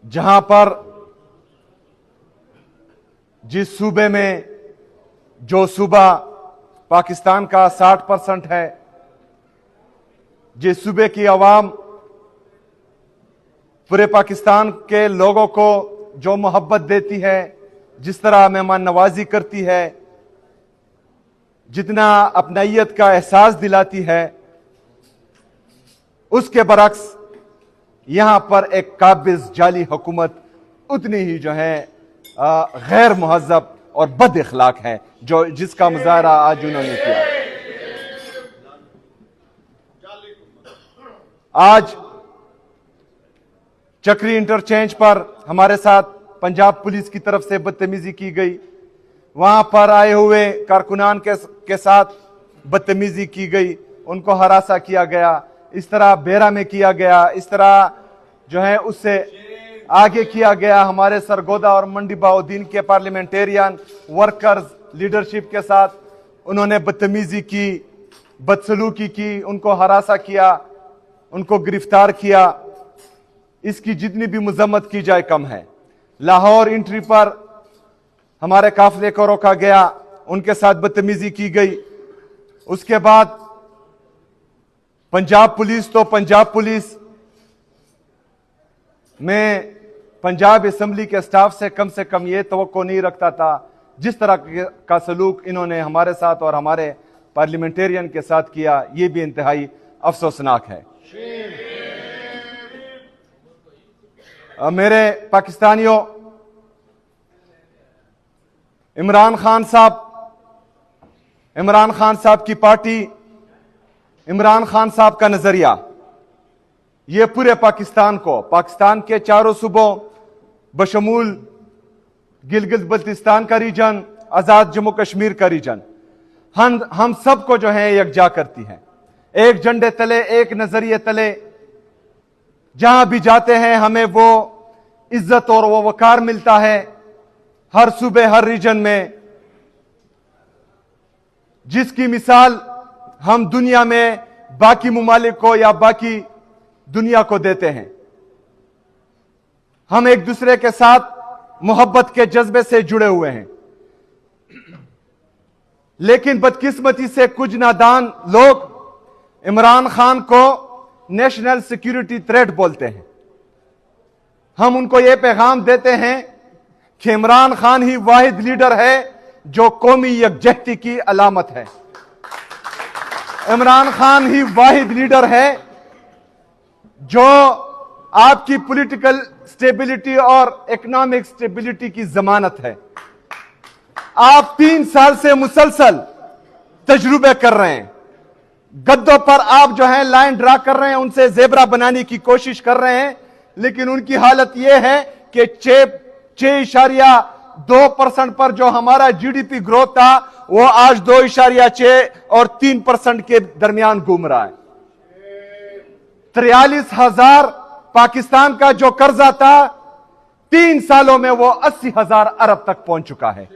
जहां पर जिस सूबे में जो सूबा पाकिस्तान का 60% है, जिस सूबे की आवाम पूरे पाकिस्तान के लोगों को जो मोहब्बत देती है, जिस तरह मेहमान नवाजी करती है, जितना अपनाइयत का एहसास दिलाती है, उसके बरक्स यहां पर एक काबिज जाली हुकूमत उतनी ही जो है गैर मुहज़्ज़ब और बद इखलाक है, जो जिसका मुजाहरा आज उन्होंने किया। आज चक्री इंटरचेंज पर हमारे साथ पंजाब पुलिस की तरफ से बदतमीजी की गई, वहां पर आए हुए कारकुनान के साथ बदतमीजी की गई, उनको हरासा किया गया, इस तरह बेरा में किया गया, इस तरह जो है उससे आगे किया गया। हमारे सरगोदा और मंडी बाउद्दीन के पार्लियामेंटेरियन वर्कर्स लीडरशिप के साथ उन्होंने बदतमीजी की, बदसलूकी की, उनको हरासा किया, उनको गिरफ्तार किया। इसकी जितनी भी मजम्मत की जाए कम है। लाहौर एंट्री पर हमारे काफिले को रोका गया, उनके साथ बदतमीजी की गई। उसके बाद पंजाब पुलिस, तो पंजाब पुलिस में पंजाब असेंबली के स्टाफ से कम यह तवक्को नहीं रखता था जिस तरह का सलूक इन्होंने हमारे साथ और हमारे पार्लियामेंटेरियन के साथ किया। यह भी इंतहाई अफसोसनाक है। मेरे पाकिस्तानियों, इमरान खान साहब की पार्टी, इमरान खान साहब का नजरिया, ये पूरे पाकिस्तान को, पाकिस्तान के चारों सूबों बशमूल गिलगित बल्तिस्तान का रीजन, आजाद जम्मू कश्मीर का रीजन, हम सबको जो है यकजा करती है। एक झंडे तले, एक नजरिए तले जहां भी जाते हैं हमें वो इज्जत और वो वकार मिलता है। हर सूबे, हर रीजन में जिसकी मिसाल हम दुनिया में बाकी मुमालिक को या बाकी दुनिया को देते हैं। हम एक दूसरे के साथ मोहब्बत के जज्बे से जुड़े हुए हैं, लेकिन बदकिस्मती से कुछ नादान लोग इमरान खान को नेशनल सिक्योरिटी थ्रेट बोलते हैं। हम उनको यह पैगाम देते हैं कि इमरान खान ही वाहिद लीडर है जो कौमी यकजहती की अलामत है। इमरान खान ही वाहिद लीडर है जो आपकी पॉलिटिकल स्टेबिलिटी और इकोनॉमिक स्टेबिलिटी की जमानत है। आप 3 साल से मुसलसल तजुर्बे कर रहे हैं, गद्दों पर आप जो है लाइन ड्रा कर रहे हैं, उनसे जेबरा बनाने की कोशिश कर रहे हैं, लेकिन उनकी हालत यह है कि 6.2% पर जो हमारा जीडीपी ग्रोथ था वो आज 2.6 और 3% के दरमियान घूम रहा है। 43,000 पाकिस्तान का जो कर्जा था 3 सालों में वो 80,000 अरब तक पहुंच चुका है।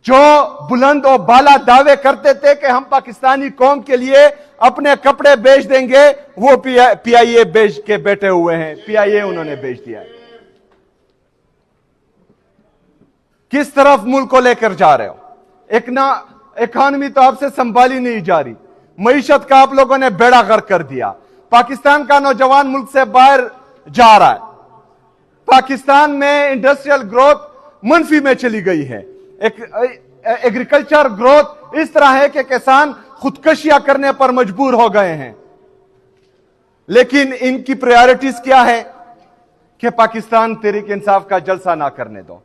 जो बुलंद और बाला दावे करते थे कि हम पाकिस्तानी कौम के लिए अपने कपड़े बेच देंगे, वो पीआईए बेच के बैठे हुए हैं। पीआईए उन्होंने बेच दिया है। किस तरफ मुल्क को लेकर जा रहे हो? इकोनॉमी तो आपसे संभाली नहीं जा रही, मईशत का आप लोगों ने बेड़ा गर्क कर दिया। पाकिस्तान का नौजवान मुल्क से बाहर जा रहा है। पाकिस्तान में इंडस्ट्रियल ग्रोथ मंफी में चली गई है। एग्रीकल्चर ग्रोथ इस तरह है कि किसान खुदकशियां करने पर मजबूर हो गए हैं। लेकिन इनकी प्रायोरिटीज क्या है कि पाकिस्तान तहरीक इंसाफ का जलसा ना करने दो।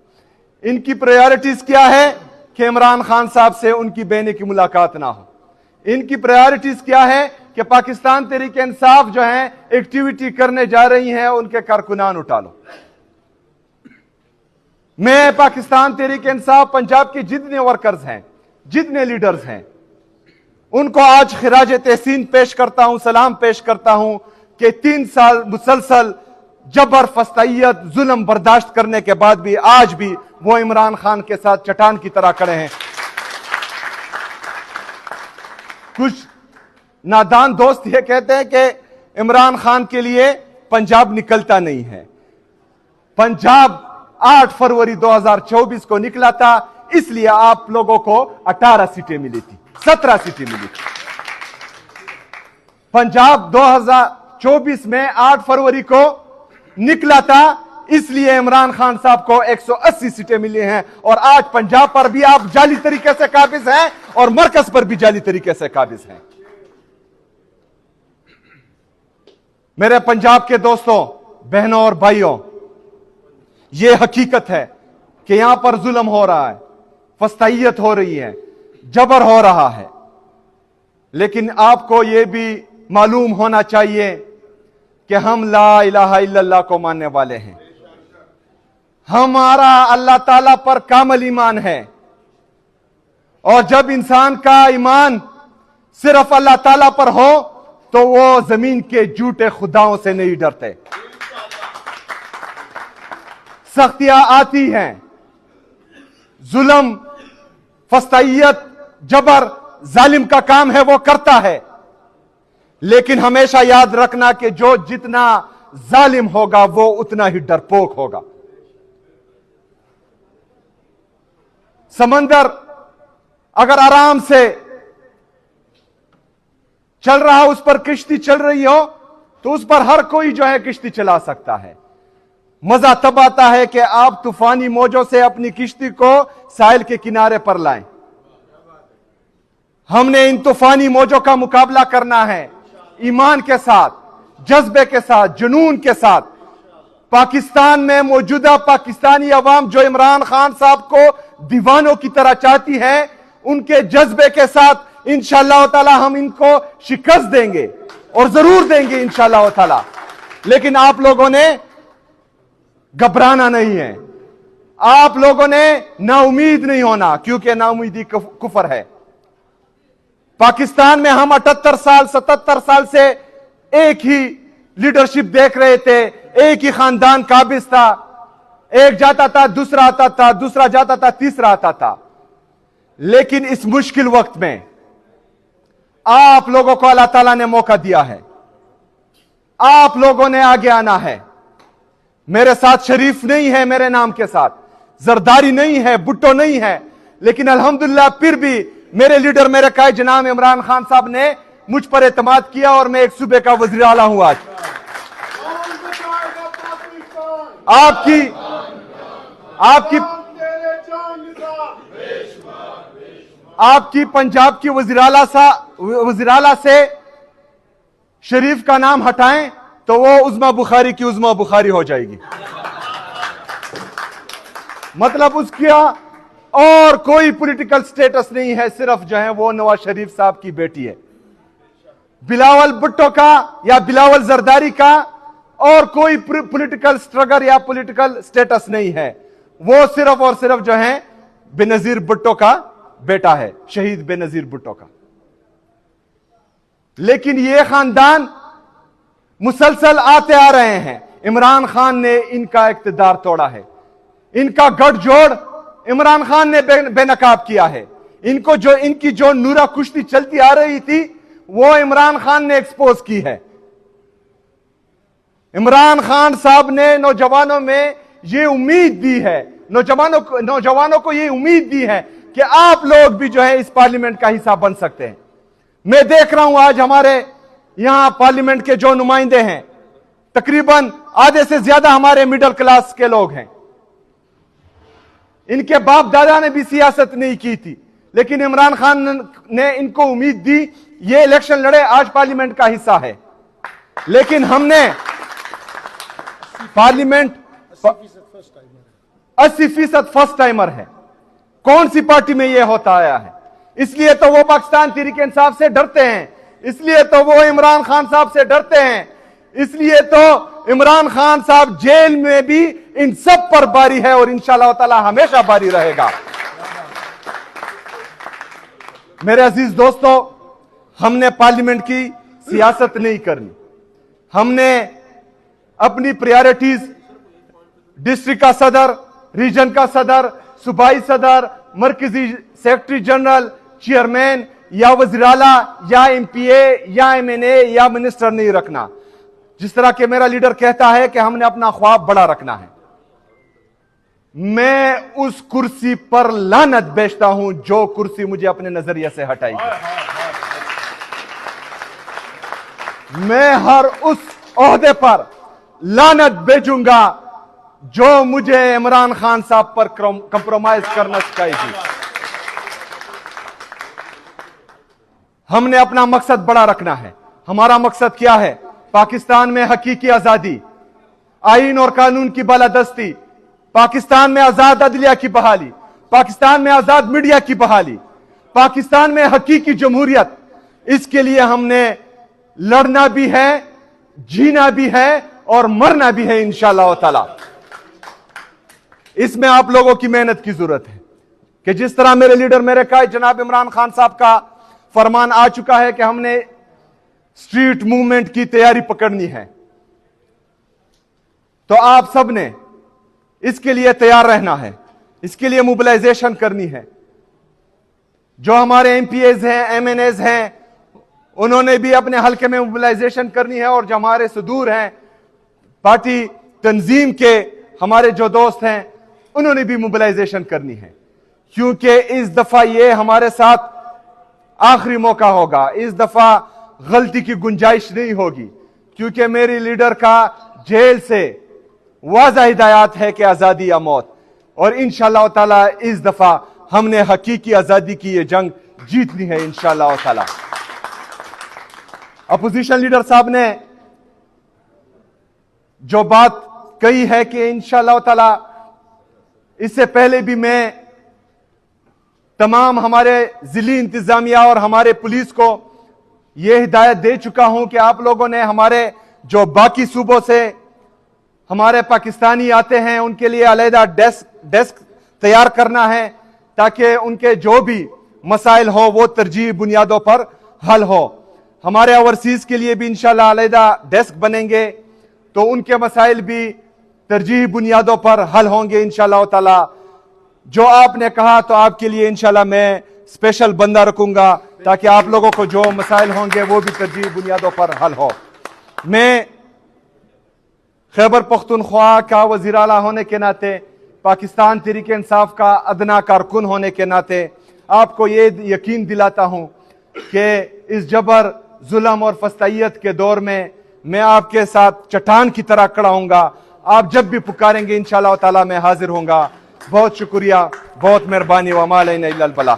इनकी प्रायोरिटीज क्या है कि इमरान खान साहब से उनकी बहने की मुलाकात ना हो। इनकी प्रायोरिटीज क्या है कि पाकिस्तान तहरीक इंसाफ जो है एक्टिविटी करने जा रही है, उनके कारकुनान उठा लो। मैं पाकिस्तान तहरीक इंसाफ पंजाब के जितने वर्कर्स हैं, जितने लीडर्स हैं, उनको आज खिराज तहसीन पेश करता हूं, सलाम पेश करता हूं कि 3 साल मुसलसल जबर, फस्तायत, जुल्म बर्दाश्त करने के बाद भी आज भी वो इमरान खान के साथ चट्टान की तरह खड़े हैं। कुछ नादान दोस्त ये कहते हैं कि इमरान खान के लिए पंजाब निकलता नहीं है। पंजाब 8 फरवरी 2024 को निकला था, इसलिए आप लोगों को 18 सीटें मिली थी, 17 सीटें मिली थी। पंजाब 2024 में 8 फरवरी को निकला था, इसलिए इमरान खान साहब को 180 सीटें मिली हैं। और आज पंजाब पर भी आप जाली तरीके से काबिज हैं और मरकज पर भी जाली तरीके से काबिज हैं। मेरे पंजाब के दोस्तों, बहनों और भाइयों, यह हकीकत है कि यहां पर जुल्म हो रहा है, फस्तायत हो रही है, जबर हो रहा है, लेकिन आपको यह भी मालूम होना चाहिए कि हम ला इलाहा इल्लल्लाह को मानने वाले हैं। हमारा अल्लाह ताला पर कामल ईमान है, और जब इंसान का ईमान सिर्फ अल्लाह ताला पर हो तो वो जमीन के झूठे खुदाओं से नहीं डरते। सख्तियां आती हैं, जुल्म, फस्तायत, जबर जालिम का काम है, वो करता है, लेकिन हमेशा याद रखना कि जो जितना जालिम होगा वो उतना ही डरपोक होगा। समंदर अगर आराम से चल रहा, उस पर किश्ती चल रही हो, तो उस पर हर कोई जो है किश्ती चला सकता है। मजा तब आता है कि आप तूफानी मौजों से अपनी किश्ती को साहिल के किनारे पर लाएं। हमने इन तूफानी मौजों का मुकाबला करना है ईमान के साथ, जज्बे के साथ, जुनून के साथ। पाकिस्तान में मौजूदा पाकिस्तानी अवाम जो इमरान खान साहब को दीवानों की तरह चाहती है, उनके जज्बे के साथ इंशाअल्लाह ताला हम इनको शिकस्त देंगे, और जरूर देंगे इंशाअल्लाह ताला। लेकिन आप लोगों ने घबराना नहीं है, आप लोगों ने नाउमीद नहीं होना, क्योंकि नाउमीदी कुफर है। पाकिस्तान में हम 78 साल 77 साल से एक ही लीडरशिप देख रहे थे, एक ही खानदान काबिज था, एक जाता था, दूसरा आता था, दूसरा जाता था, तीसरा आता था। लेकिन इस मुश्किल वक्त में आप लोगों को अल्लाह ताला ने मौका दिया है, आप लोगों ने आगे आना है। मेरे साथ शरीफ नहीं है, मेरे नाम के साथ जरदारी नहीं है, भुट्टो नहीं है, लेकिन अल्हम्दुलिल्लाह फिर भी मेरे लीडर, मेरे कायद जनाब इमरान खान साहब ने मुझ पर एतमाद किया और मैं एक सूबे का वज़ीर आला हूं। आज आपकी पंजाब की वज़ीर आला से शरीफ का नाम हटाएं तो वो उज़्मा बुखारी की उज़्मा बुखारी हो जाएगी। मतलब उसका और कोई पॉलिटिकल स्टेटस नहीं है, सिर्फ जो है वो नवाज शरीफ साहब की बेटी है। बिलावल भुट्टो का या बिलावल जरदारी का और कोई पॉलिटिकल स्ट्रगल या पॉलिटिकल स्टेटस नहीं है, वो सिर्फ और सिर्फ जो है बेनजीर भुट्टो का बेटा है, शहीद बेनजीर भुट्टो का। लेकिन ये खानदान मुसलसल आते आ रहे हैं, इमरान खान ने इनका इख्तिदार तोड़ा है, इनका गठजोड़ इमरान खान ने बेनकाब किया है। इनकी जो नूरा कुश्ती चलती आ रही थी वो इमरान खान ने एक्सपोज की है। इमरान खान साहब ने नौजवानों में ये उम्मीद दी है, नौजवानों को ये उम्मीद दी है कि आप लोग भी जो है इस पार्लियामेंट का हिस्सा बन सकते हैं। मैं देख रहा हूं आज हमारे यहां पार्लियामेंट के जो नुमाइंदे हैं, तकरीबन आधे से ज्यादा हमारे मिडिल क्लास के लोग हैं। इनके बाप दादा ने भी सियासत नहीं की थी, लेकिन इमरान खान ने इनको उम्मीद दी, ये इलेक्शन लड़े, आज पार्लियामेंट का हिस्सा है। लेकिन हमने पार्लियामेंट 80% फर्स्ट टाइमर है। कौन सी पार्टी में यह होता आया है? इसलिए तो वो पाकिस्तान तहरीक इंसाफ से डरते हैं, इसलिए तो वो इमरान खान साहब से डरते हैं, इसलिए तो इमरान खान साहब जेल में भी इन सब पर बारी है और इंशाअल्लाह ताला हमेशा बारी रहेगा। मेरे अजीज दोस्तों, हमने पार्लियामेंट की सियासत नहीं करनी, हमने अपनी प्रायोरिटीज डिस्ट्रिक्ट का सदर, रीजन का सदर, सूबाई सदर, मरकजी सेक्रेटरी जनरल, चेयरमैन या वज़ीर आला या एमपीए या एमएनए या मिनिस्टर नहीं रखना। جس طرح کہ میرا لیڈر کہتا ہے کہ ہم نے اپنا خواب بڑا رکھنا ہے، میں اس کرسی پر لعنت بیچتا ہوں جو کرسی مجھے اپنے نظریے سے ہٹائی گئی۔ میں ہر اس عہدے پر لعنت بیچوں گا جو مجھے عمران خان صاحب پر کمپرومائز کرنا سکھائے گی۔ ہم نے اپنا مقصد بڑا رکھنا ہے۔ ہمارا مقصد کیا ہے؟ پاکستان میں حقیقی آزادی، آئین اور قانون کی بالادستی، پاکستان میں آزاد عدلیہ کی بحالی، پاکستان میں آزاد میڈیا کی بحالی، پاکستان میں حقیقی جمہوریت۔ اس کے لیے ہم نے لڑنا بھی ہے، جینا بھی ہے اور مرنا بھی ہے انشاءاللہ تعالی۔ اس میں آپ لوگوں کی محنت کی ضرورت ہے کہ جس طرح میرے لیڈر میرے قائد جناب عمران خان صاحب کا فرمان آ چکا ہے کہ ہم نے اسٹریٹ موومنٹ کی تیاری پکڑنی ہے، تو آپ سب نے اس کے لیے تیار رہنا ہے، اس کے لیے موبلائزیشن کرنی ہے۔ جو ہمارے ایم پی ایز ہیں، ایم این ایز ہیں، انہوں نے بھی اپنے حلقے میں موبلائزیشن کرنی ہے، اور جو ہمارے صدور ہیں پارٹی تنظیم کے ہمارے جو دوست ہیں انہوں نے بھی موبلائزیشن کرنی ہے، کیونکہ اس دفعہ یہ ہمارے ساتھ آخری موقع ہوگا۔ اس دفعہ غلطی کی گنجائش نہیں ہوگی، کیونکہ میری لیڈر کا جیل سے واضح ہدایات ہے کہ آزادی یا موت، اور انشاءاللہ تعالی اس دفعہ ہم نے حقیقی آزادی کی یہ جنگ جیتنی ہے انشاءاللہ تعالی۔ اپوزیشن لیڈر صاحب نے جو بات کہی ہے کہ انشاءاللہ تعالی، اس سے پہلے بھی میں تمام ہمارے ضلعی انتظامیہ اور ہمارے پولیس کو یہ ہدایت دے چکا ہوں کہ آپ لوگوں نے ہمارے جو باقی صوبوں سے ہمارے پاکستانی آتے ہیں ان کے لیے علیحدہ ڈیسک تیار کرنا ہے، تاکہ ان کے جو بھی مسائل ہو وہ ترجیحی بنیادوں پر حل ہو۔ ہمارے اوورسیز کے لیے بھی انشاءاللہ علیحدہ ڈیسک بنیں گے، تو ان کے مسائل بھی ترجیحی بنیادوں پر حل ہوں گے انشاءاللہ تعالی۔ جو آپ نے کہا تو آپ کے لیے انشاءاللہ میں اسپیشل بندہ رکھوں گا، تاکہ آپ لوگوں کو جو مسائل ہوں گے وہ بھی ترجیحی بنیادوں پر حل ہو۔ میں خیبر پختونخوا کا وزیر اعلیٰ ہونے کے ناطے، پاکستان تحریک انصاف کا ادنا کارکن ہونے کے ناطے آپ کو یہ یقین دلاتا ہوں کہ اس جبر، ظلم اور فسطائیت کے دور میں آپ کے ساتھ چٹان کی طرح کھڑا ہوں گا۔ آپ جب بھی پکاریں گے انشاءاللہ تعالی میں حاضر ہوں گا۔ بہت شکریہ، بہت مہربانی، وما علینا الا البلاغ۔